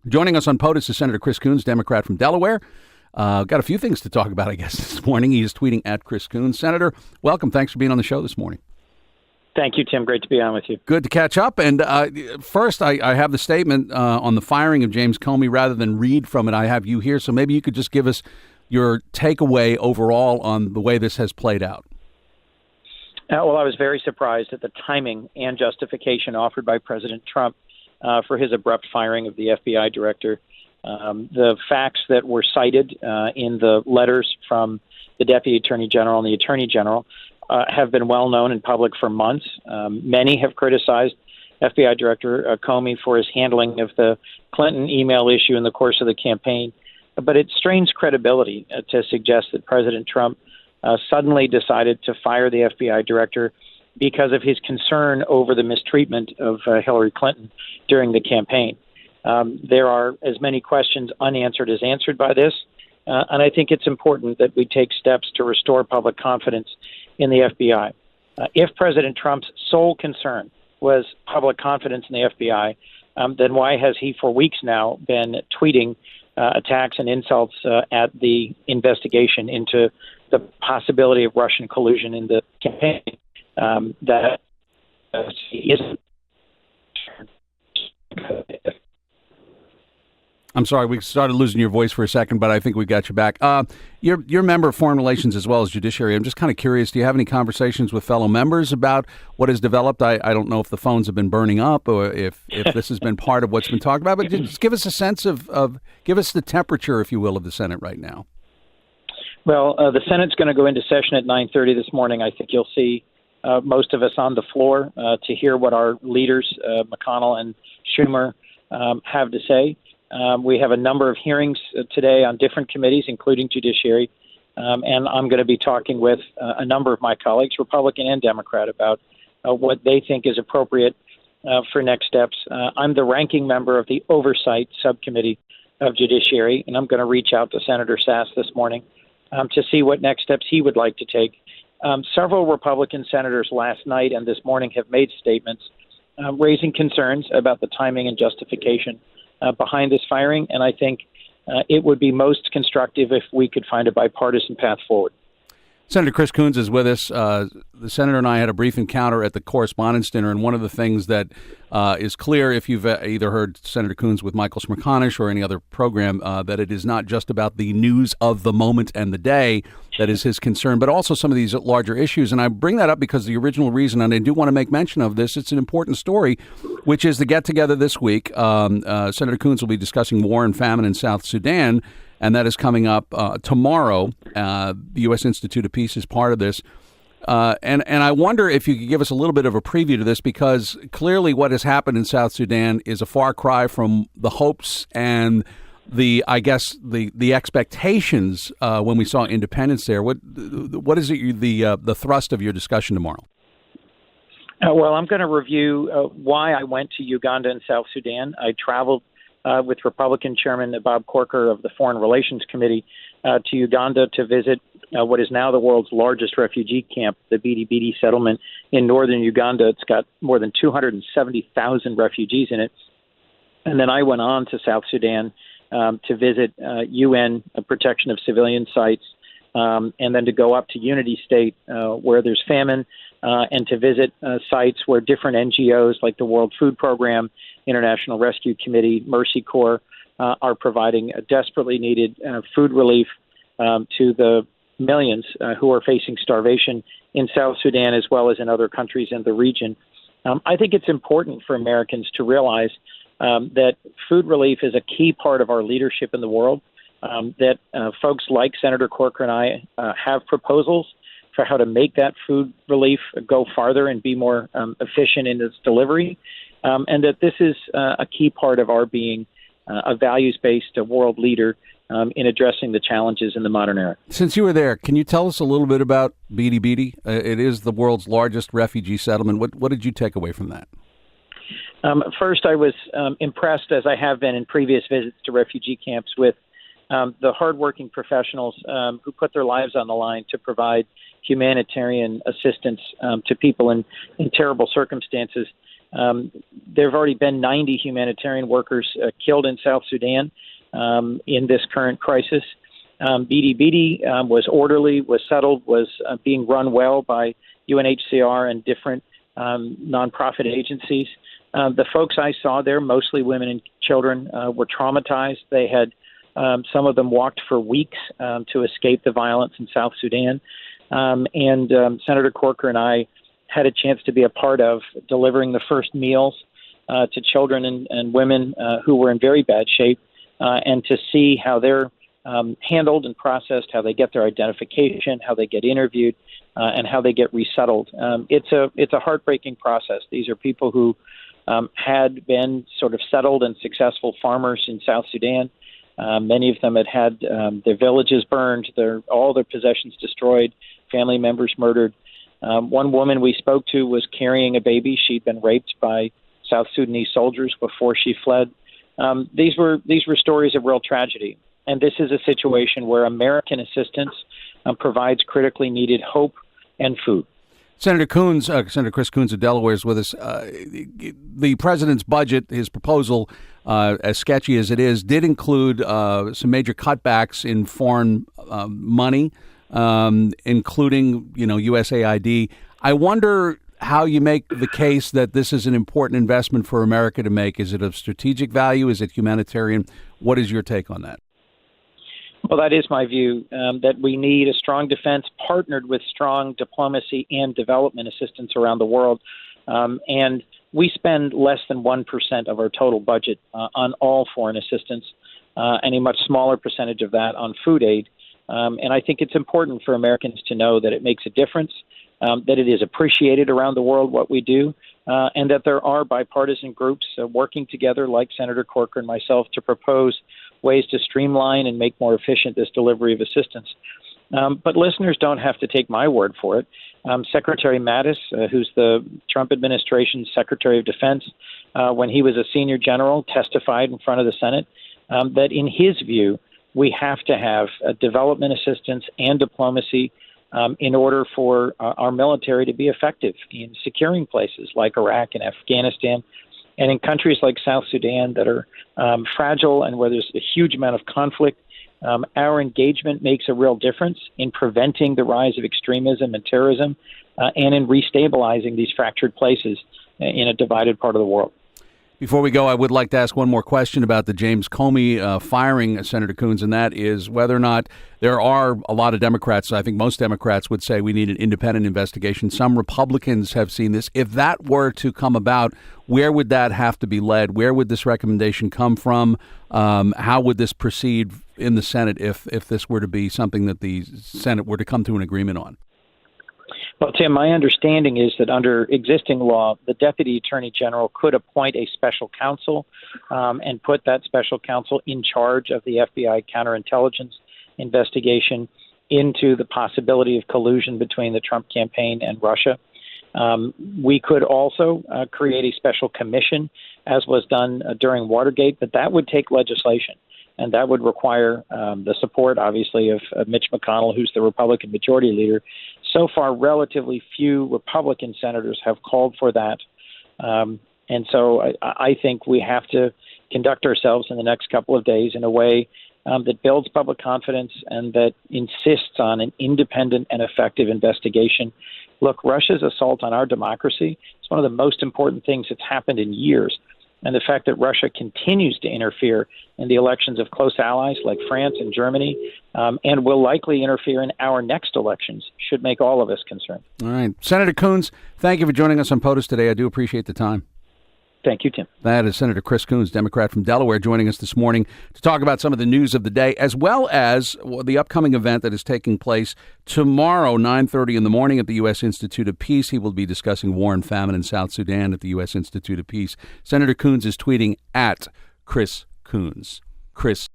Joining us on POTUS is Senator Chris Coons, Democrat from Delaware. Got a few things to talk about, I guess, this morning. He is tweeting at Chris Coons. Senator, welcome. Thanks for being on the show this morning. Thank you, Tim. Great to be on with you. Good to catch up. And first, I have the statement on the firing of James Comey. Rather than read from it, I have you here. So maybe you could just give us your takeaway overall on the way this has played out. Well, I was very surprised at the timing and justification offered by President Trump for his abrupt firing of the FBI director. The facts that were cited in the letters from the Deputy Attorney General and the Attorney General have been well known in public for months. Many have criticized FBI Director Comey for his handling of the Clinton email issue in the course of the campaign. But it strains credibility to suggest that President Trump suddenly decided to fire the FBI director because of his concern over the mistreatment of Hillary Clinton during the campaign. There are as many questions unanswered as answered by this, and I think it's important that we take steps to restore public confidence in the FBI. If President Trump's sole concern was public confidence in the FBI, then why has he for weeks now been tweeting attacks and insults at the investigation into the possibility of Russian collusion in the campaign? That isn't. I'm sorry, we started losing your voice for a second, but I think we got you back. You're a member of Foreign Relations as well as Judiciary. I'm just kind of curious, do you have any conversations with fellow members about what has developed? I don't know if the phones have been burning up or if this has been part of what's been talked about, but just give us a sense of give us the temperature, if you will, of the Senate right now. Well, the Senate's going to go into session at 9:30 this morning. I think you'll see most of us on the floor to hear what our leaders, McConnell and Schumer, have to say. We have a number of hearings today on different committees, including Judiciary, and I'm going to be talking with a number of my colleagues, Republican and Democrat, about what they think is appropriate for next steps. I'm the ranking member of the Oversight Subcommittee of Judiciary, and I'm going to reach out to Senator Sass this morning to see what next steps he would like to take. Several Republican senators last night and this morning have made statements raising concerns about the timing and justification behind this firing, and I think it would be most constructive if we could find a bipartisan path forward. Senator Chris Coons is with us. The senator and I had a brief encounter at the Correspondents' Dinner, and one of the things that is clear if you've either heard Senator Coons with Michael Smerconish or any other program, that it is not just about the news of the moment and the day that is his concern, but also some of these larger issues. And I bring that up because the original reason, and I do want to make mention of this, it's an important story, which is the get-together this week. Senator Coons will be discussing war and famine in South Sudan, and that is coming up tomorrow. The U.S. Institute of Peace is part of this. And I wonder if you could give us a little bit of a preview to this, because clearly what has happened in South Sudan is a far cry from the hopes and the expectations when we saw independence there. What is it, the thrust of your discussion tomorrow? Well, I'm going to review why I went to Uganda and South Sudan. I traveled with Republican Chairman Bob Corker of the Foreign Relations Committee to Uganda to visit what is now the world's largest refugee camp, the Bidi settlement in northern Uganda. It's got more than 270,000 refugees in it. And then I went on to South Sudan to visit UN protection of civilian sites, and then to go up to Unity State where there's famine, and to visit sites where different NGOs like the World Food Program, International Rescue Committee, Mercy Corps are providing a desperately needed food relief to the millions who are facing starvation in South Sudan as well as in other countries in the region. I think it's important for Americans to realize that food relief is a key part of our leadership in the world, that folks like Senator Corker and I have proposals for how to make that food relief go farther and be more efficient in its delivery, and that this is a key part of our being a values-based world leader in addressing the challenges in the modern era. Since you were there, can you tell us a little bit about Bidi? It is the world's largest refugee settlement. What did you take away from that? First, I was impressed, as I have been in previous visits to refugee camps, with the hardworking professionals who put their lives on the line to provide humanitarian assistance to people in terrible circumstances. There have already been 90 humanitarian workers killed in South Sudan in this current crisis. BD was orderly, was settled, was being run well by UNHCR and different nonprofit agencies. The folks I saw there, mostly women and children, were traumatized. They had some of them walked for weeks to escape the violence in South Sudan. And Senator Corker and I had a chance to be a part of delivering the first meals to children and women who were in very bad shape, and to see how they're handled and processed, how they get their identification, how they get interviewed, and how they get resettled. It's a heartbreaking process. These are people who had been sort of settled and successful farmers in South Sudan. Many of them had their villages burned, all their possessions destroyed, family members murdered. One woman we spoke to was carrying a baby. She'd been raped by South Sudanese soldiers before she fled. These were stories of real tragedy. And this is a situation where American assistance provides critically needed hope and food. Senator Chris Coons of Delaware is with us. The president's budget, his proposal, as sketchy as it is, did include some major cutbacks in foreign money, including, USAID. I wonder how you make the case that this is an important investment for America to make. Is it of strategic value? Is it humanitarian? What is your take on that? Well, that is my view, that we need a strong defense partnered with strong diplomacy and development assistance around the world. And we spend less than 1% of our total budget on all foreign assistance, and a much smaller percentage of that on food aid. And I think it's important for Americans to know that it makes a difference, that it is appreciated around the world what we do, and that there are bipartisan groups working together like Senator Corker and myself to propose ways to streamline and make more efficient this delivery of assistance. But listeners don't have to take my word for it. Secretary Mattis, who's the Trump administration's Secretary of Defense, when he was a senior general, testified in front of the Senate that in his view, we have to have development assistance and diplomacy in order for our military to be effective in securing places like Iraq and Afghanistan, and in countries like South Sudan that are fragile and where there's a huge amount of conflict. Our engagement makes a real difference in preventing the rise of extremism and terrorism, and in restabilizing these fractured places in a divided part of the world. Before we go, I would like to ask one more question about the James Comey firing Senator Coons, and that is whether or not there are a lot of Democrats, I think most Democrats would say we need an independent investigation. Some Republicans have seen this. If that were to come about, where would that have to be led? Where would this recommendation come from? How would this proceed in the Senate if this were to be something that the Senate were to come to an agreement on? Well, Tim, my understanding is that under existing law, the Deputy Attorney General could appoint a special counsel and put that special counsel in charge of the FBI counterintelligence investigation into the possibility of collusion between the Trump campaign and Russia. We could also create a special commission, as was done during Watergate, but that would take legislation. And that would require the support, obviously, of Mitch McConnell, who's the Republican majority leader. So far, relatively few Republican senators have called for that. And so I think we have to conduct ourselves in the next couple of days in a way that builds public confidence and that insists on an independent and effective investigation. Look, Russia's assault on our democracy is one of the most important things that's happened in years. And the fact that Russia continues to interfere in the elections of close allies like France and Germany, and will likely interfere in our next elections, should make all of us concerned. All right. Senator Coons, thank you for joining us on POTUS today. I do appreciate the time. Thank you, Tim. That is Senator Chris Coons, Democrat from Delaware, joining us this morning to talk about some of the news of the day, as well as the upcoming event that is taking place tomorrow, 9:30 in the morning at the U.S. Institute of Peace. He will be discussing war and famine in South Sudan at the U.S. Institute of Peace. Senator Coons is tweeting at Chris Coons. Chris